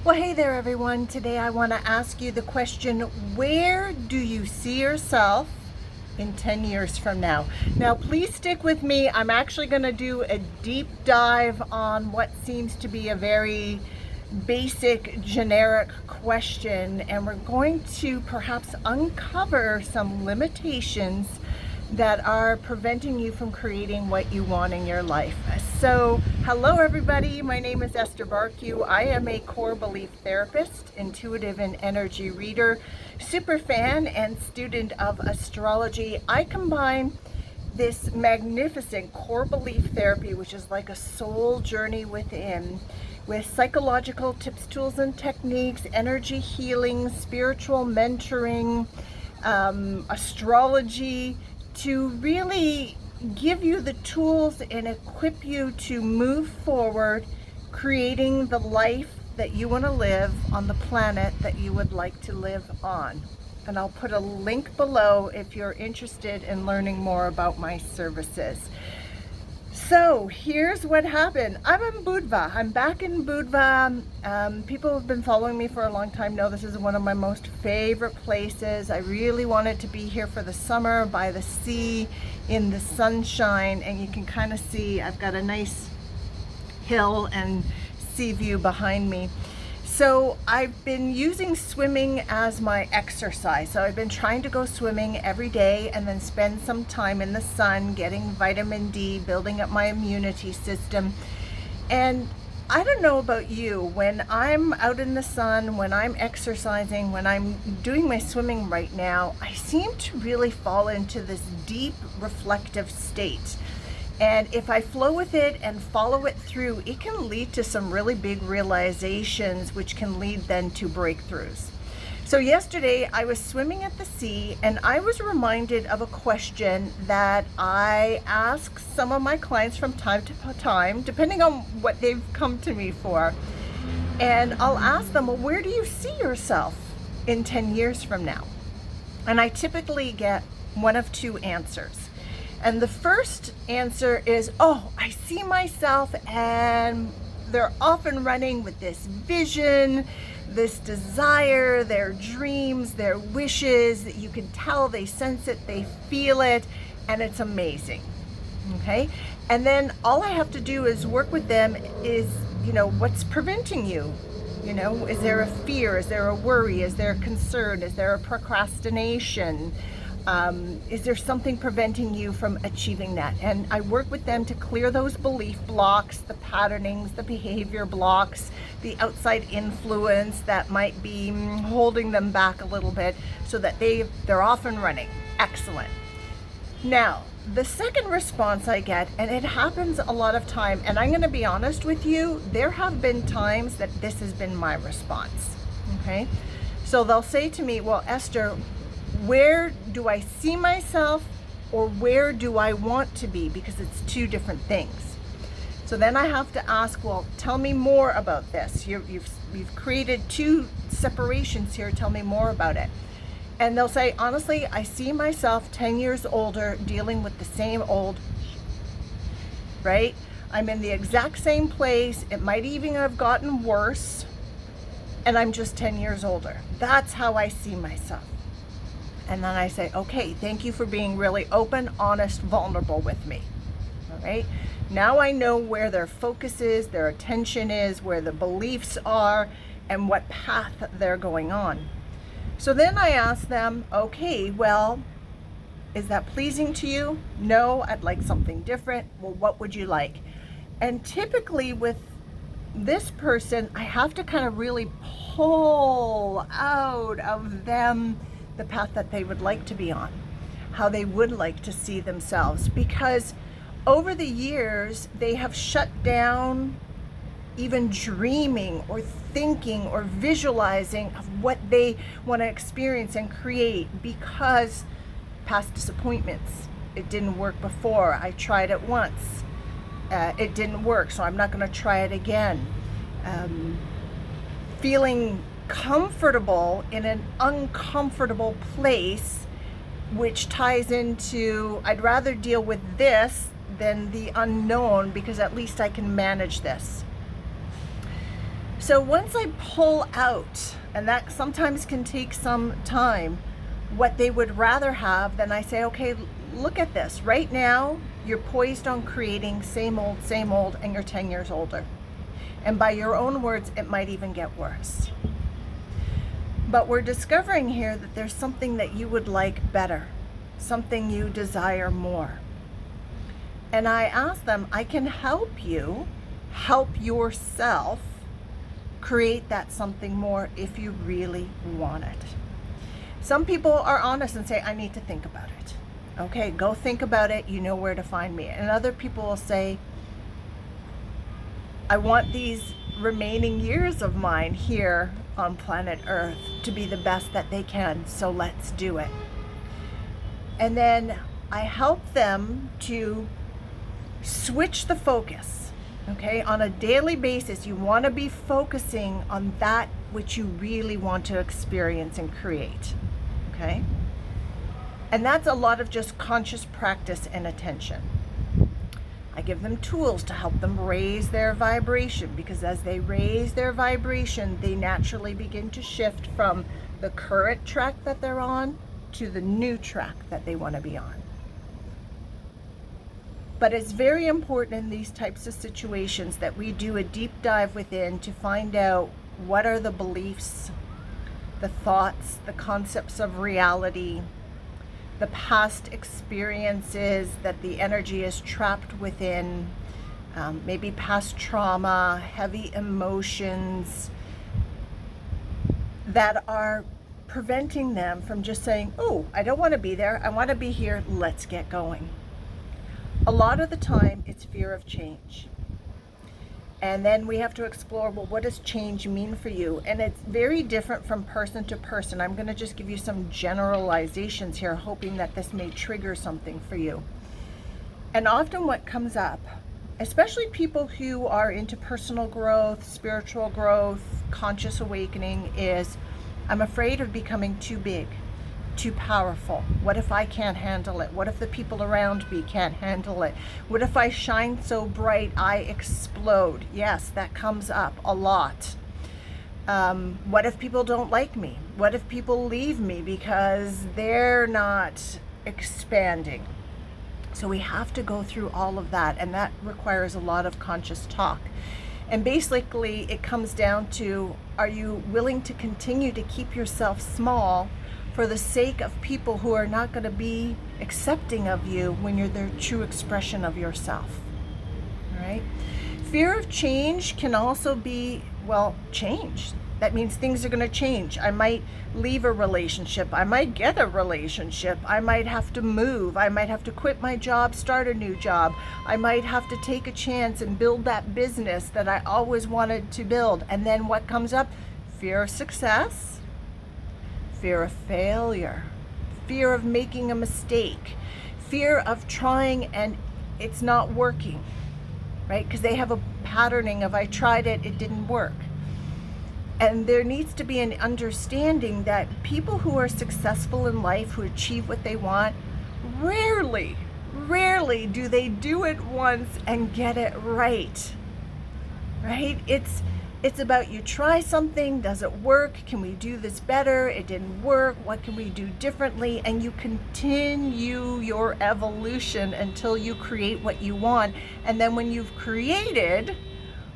Well, hey there, everyone. Today I want to ask you the question, where do you see yourself in 10 years from now? Now, please stick with me. I'm actually going to do a deep dive on what seems to be a very basic, generic question, and we're going to perhaps uncover some limitations that are preventing you from creating what you want in your life. So, hello everybody, my name is Esther Bartkiw. I am a core belief therapist, intuitive and energy reader, super fan and student of astrology. I combine this magnificent core belief therapy, which is like a soul journey within, with psychological tips, tools, and techniques, energy healing, spiritual mentoring, astrology, to really give you the tools and equip you to move forward, creating the life that you want to live on the planet that you would like to live on. And I'll put a link below if you're interested in learning more about my services. So here's what happened. I'm in Budva. I'm back in Budva. People who have been following me for a long time know this is one of my most favorite places. I really wanted to be here for the summer, by the sea, in the sunshine, and you can kind of see I've got a nice hill and sea view behind me. So I've been using swimming as my exercise. So I've been trying to go swimming every day and then spend some time in the sun, getting vitamin D, building up my immunity system. And I don't know about you, when I'm out in the sun, when I'm exercising, when I'm doing my swimming right now, I seem to really fall into this deep reflective state. And if I flow with it and follow it through, it can lead to some really big realizations, which can lead then to breakthroughs. So yesterday I was swimming at the sea and I was reminded of a question that I ask some of my clients from time to time, depending on what they've come to me for. And I'll ask them, well, where do you see yourself in 10 years from now? And I typically get one of two answers. And the first answer is, oh, I see myself, and they're often running with this vision, this desire, their dreams, their wishes, that you can tell, they sense it, they feel it, and it's amazing, okay? And then all I have to do is work with them is, what's preventing you? Is there a fear? Is there a worry? Is there a concern? Is there a procrastination? Is there something preventing you from achieving that? And I work with them to clear those belief blocks, the patternings, the behavior blocks, the outside influence that might be holding them back a little bit, so that they're off and running. Excellent. Now, the second response I get, and it happens a lot of time, and I'm going to be honest with you, there have been times that this has been my response. Okay? So they'll say to me, well, Esther, where do I see myself, or where do I want to be? Because it's two different things. So then I have to ask, well, tell me more about this. You've created two separations here. Tell me more about it. And they'll say, honestly, I see myself 10 years older dealing with the same old, right? I'm in the exact same place. It might even have gotten worse, and I'm just 10 years older. That's how I see myself. And then I say, okay, thank you for being really open, honest, vulnerable with me. All right. Now I know where their focus is, their attention is, where the beliefs are, and what path they're going on. So then I ask them, okay, well, is that pleasing to you? No, I'd like something different. Well, what would you like? And typically with this person, I have to kind of really pull out of them the path that they would like to be on, how they would like to see themselves, because over the years they have shut down even dreaming or thinking or visualizing of what they want to experience and create, because past disappointments. It didn't work before. I tried it once. It didn't work, so I'm not going to try it again. Feeling comfortable in an uncomfortable place, which ties into, I'd rather deal with this than the unknown, because at least I can manage this. So once I pull out, and that sometimes can take some time, what they would rather have, then I say, okay, look at this. Right now, you're poised on creating same old, and you're 10 years older. And by your own words, it might even get worse. But we're discovering here that there's something that you would like better, something you desire more. And I ask them, I can help you help yourself create that something more if you really want it. Some people are honest and say, I need to think about it. Okay, go think about it. You know where to find me. And other people will say, I want these remaining years of mine here on planet Earth to be the best that they can. So let's do it. And then I help them to switch the focus. Okay, on a daily basis, you want to be focusing on that which you really want to experience and create. Okay? And that's a lot of just conscious practice and attention. I give them tools to help them raise their vibration, because as they raise their vibration, they naturally begin to shift from the current track that they're on to the new track that they want to be on. But it's very important in these types of situations that we do a deep dive within to find out what are the beliefs, the thoughts, the concepts of reality, the past experiences that the energy is trapped within, maybe past trauma, heavy emotions that are preventing them from just saying, oh, I don't want to be there, I want to be here, let's get going. A lot of the time, it's fear of change. And then we have to explore, well, what does change mean for you? And it's very different from person to person. I'm going to just give you some generalizations here, hoping that this may trigger something for you. And often what comes up, especially people who are into personal growth, spiritual growth, conscious awakening, is I'm afraid of becoming too big, too powerful. What if I can't handle it? What if the people around me can't handle it? What if I shine so bright I explode? Yes, that comes up a lot. What if people don't like me? What if people leave me because they're not expanding? So we have to go through all of that, and that requires a lot of conscious talk. And basically it comes down to, are you willing to continue to keep yourself small for the sake of people who are not going to be accepting of you when you're their true expression of yourself? All right? Fear of change can also be, well, change. That means things are going to change. I might leave a relationship. I might get a relationship. I might have to move. I might have to quit my job, start a new job. I might have to take a chance and build that business that I always wanted to build. And then what comes up? Fear of success. Fear of failure, fear of making a mistake, fear of trying and it's not working, right? Because they have a patterning of, I tried it, it didn't work. And there needs to be an understanding that people who are successful in life, who achieve what they want, rarely do they do it once and get it right, right? It's about, you try something, does it work? Can we do this better? It didn't work. What can we do differently? And you continue your evolution until you create what you want. And then when you've created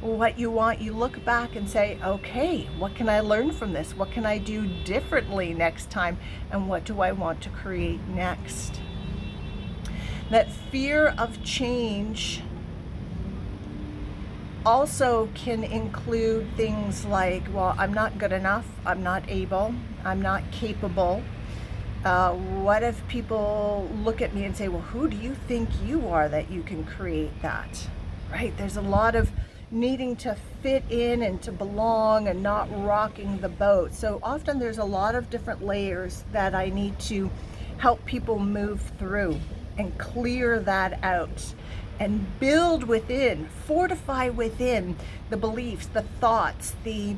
what you want, you look back and say, okay, what can I learn from this? What can I do differently next time? And what do I want to create next? That fear of change also can include things like, well, I'm not good enough, I'm not able, I'm not capable. What if people look at me and say, well, who do you think you are that you can create that? Right? There's a lot of needing to fit in and to belong and not rocking the boat. So often there's a lot of different layers that I need to help people move through and clear that out. And build within, fortify within the beliefs, the thoughts, the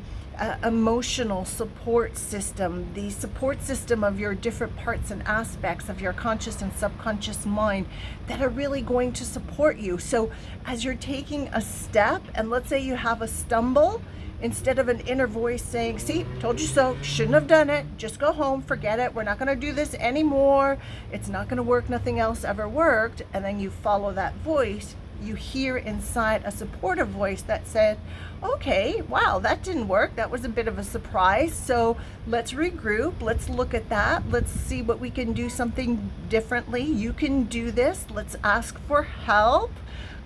emotional support system, the support system of your different parts and aspects of your conscious and subconscious mind that are really going to support you. So as you're taking a step, and let's say you have a stumble, instead of an inner voice saying, see, told you so, shouldn't have done it, just go home, forget it, we're not going to do this anymore, it's not going to work, nothing else ever worked, and then you follow that voice, you hear inside a supportive voice that said, okay, wow, that didn't work, that was a bit of a surprise, so let's regroup, let's look at that, let's see what we can do something differently, you can do this, let's ask for help,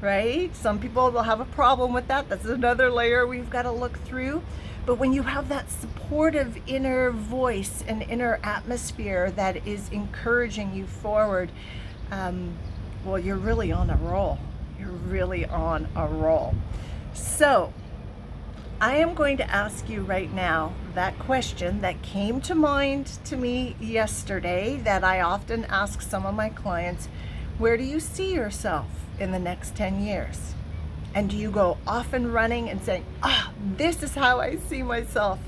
right? Some people will have a problem with that. That's another layer we've got to look through. But when you have that supportive inner voice and inner atmosphere that is encouraging you forward, well, you're really on a roll. You're really on a roll. So I am going to ask you right now that question that came to mind to me yesterday that I often ask some of my clients. Where do you see yourself in the next 10 years? And do you go off and running and saying, this is how I see myself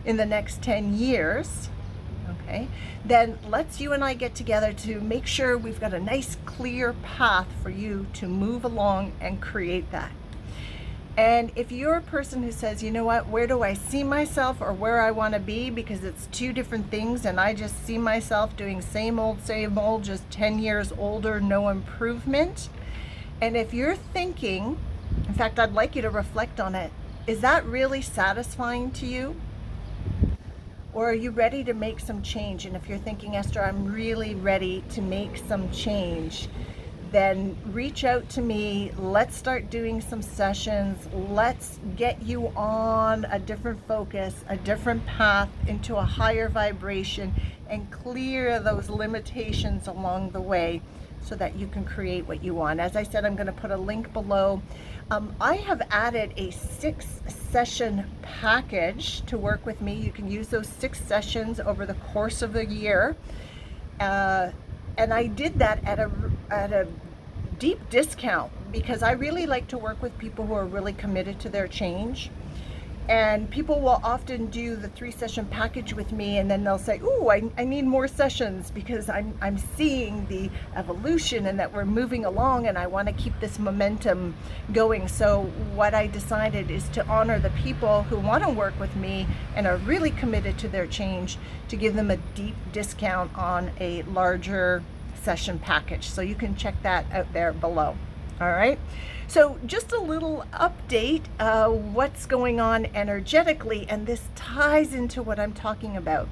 in the next 10 years? Okay, then let's you and I get together to make sure we've got a nice clear path for you to move along and create that. And if you're a person who says, you know what, where do I see myself or where I want to be, because it's two different things and I just see myself doing same old, just 10 years older, no improvement. And if you're thinking, in fact, I'd like you to reflect on it, is that really satisfying to you? Or are you ready to make some change? And if you're thinking, Esther, I'm really ready to make some change, then reach out to me. Let's start doing some sessions. Let's get you on a different focus, a different path into a higher vibration, and clear those limitations along the way so that you can create what you want. As I said, I'm going to put a link below. I have added a 6-session package to work with me. You can use those 6 sessions over the course of the year. And I did that at a deep discount because I really like to work with people who are really committed to their change. And people will often do the 3-session package with me, and then they'll say, "Ooh, I need more sessions because I'm seeing the evolution and that we're moving along, and I want to keep this momentum going." So what I decided is to honor the people who want to work with me and are really committed to their change, to give them a deep discount on a larger session package. So you can check that out there below. All right. So just a little update, what's going on energetically, and this ties into what I'm talking about.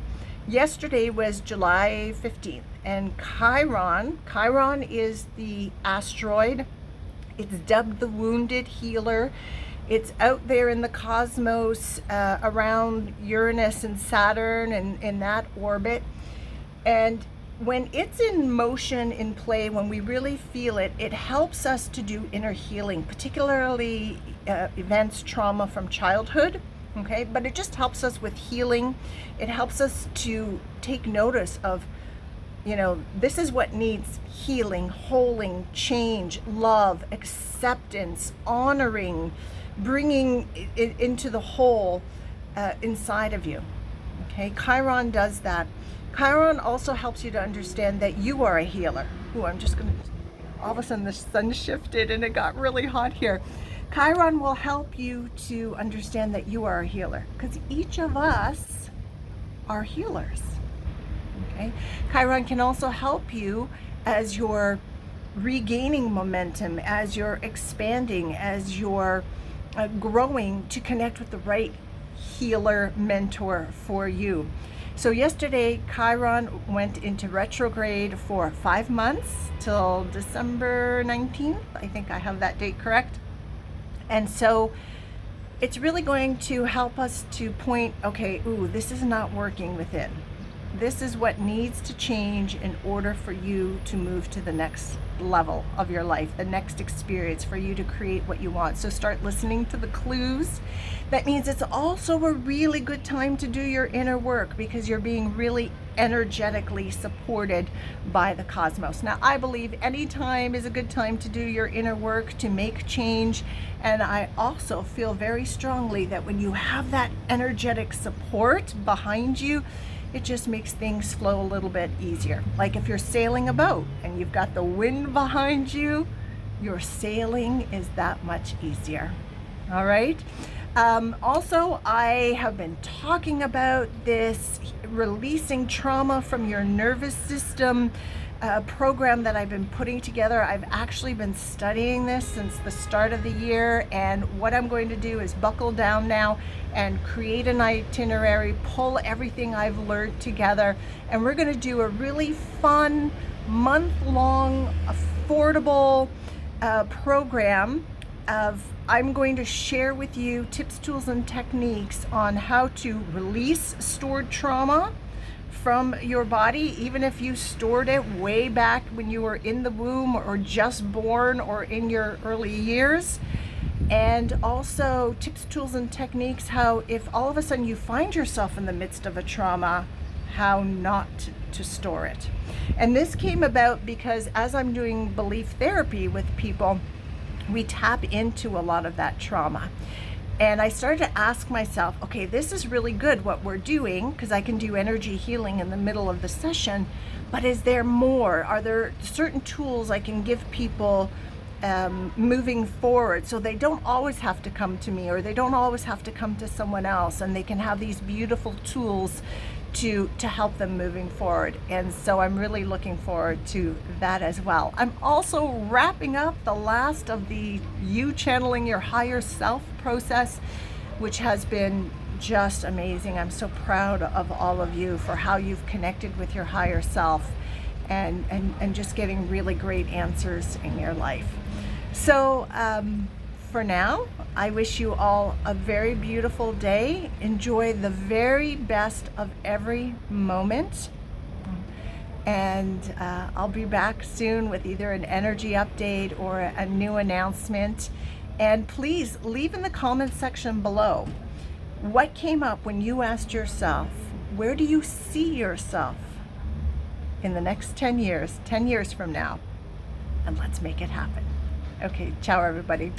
Yesterday was July 15th, and Chiron is the asteroid. It's dubbed the wounded healer. It's out there in the cosmos around Uranus and Saturn and in that orbit. And when it's in motion, in play, when we really feel it, it helps us to do inner healing, particularly events, trauma from childhood, okay? But it just helps us with healing. It helps us to take notice of, this is what needs healing, holding, change, love, acceptance, honoring, bringing it into the whole inside of you, okay? Chiron does that. Chiron also helps you to understand that you are a healer. Ooh, all of a sudden the sun shifted and it got really hot here. Chiron will help you to understand that you are a healer, because each of us are healers, okay? Chiron can also help you as you're regaining momentum, as you're expanding, as you're growing, to connect with the right healer mentor for you. So yesterday, Chiron went into retrograde for 5 months till December 19th. I think I have that date correct. And so it's really going to help us to point, okay, this is not working within. This is what needs to change in order for you to move to the next level of your life, the next experience, for you to create what you want. So start listening to the clues. That means it's also a really good time to do your inner work, because you're being really energetically supported by the cosmos. Now, I believe any time is a good time to do your inner work, to make change. And I also feel very strongly that when you have that energetic support behind you, it just makes things flow a little bit easier. Like if you're sailing a boat and you've got the wind behind you, your sailing is that much easier. All right. Also, I have been talking about this releasing trauma from your nervous system program that I've been putting together. I've actually been studying this since the start of the year, and what I'm going to do is buckle down now and create an itinerary, pull everything I've learned together, and we're going to do a really fun, month-long, affordable program of I'm going to share with you tips, tools, and techniques on how to release stored trauma from your body, even if you stored it way back when you were in the womb or just born or in your early years. And also tips, tools, and techniques how if all of a sudden you find yourself in the midst of a trauma, how not to store it. And this came about because as I'm doing belief therapy with people, we tap into a lot of that trauma. And I started to ask myself, okay, this is really good what we're doing, because I can do energy healing in the middle of the session, but is there more? Are there certain tools I can give people moving forward so they don't always have to come to me, or they don't always have to come to someone else, and they can have these beautiful tools to help them moving forward. And so I'm really looking forward to that as well. I'm also wrapping up the last of the You Channeling Your Higher Self process, which has been just amazing. I'm so proud of all of you for how you've connected with your higher self and just getting really great answers in your life. So for now, I wish you all a very beautiful day. Enjoy the very best of every moment. And I'll be back soon with either an energy update or a new announcement. And please leave in the comments section below what came up when you asked yourself, where do you see yourself in the next 10 years from now? And let's make it happen. Okay, ciao everybody.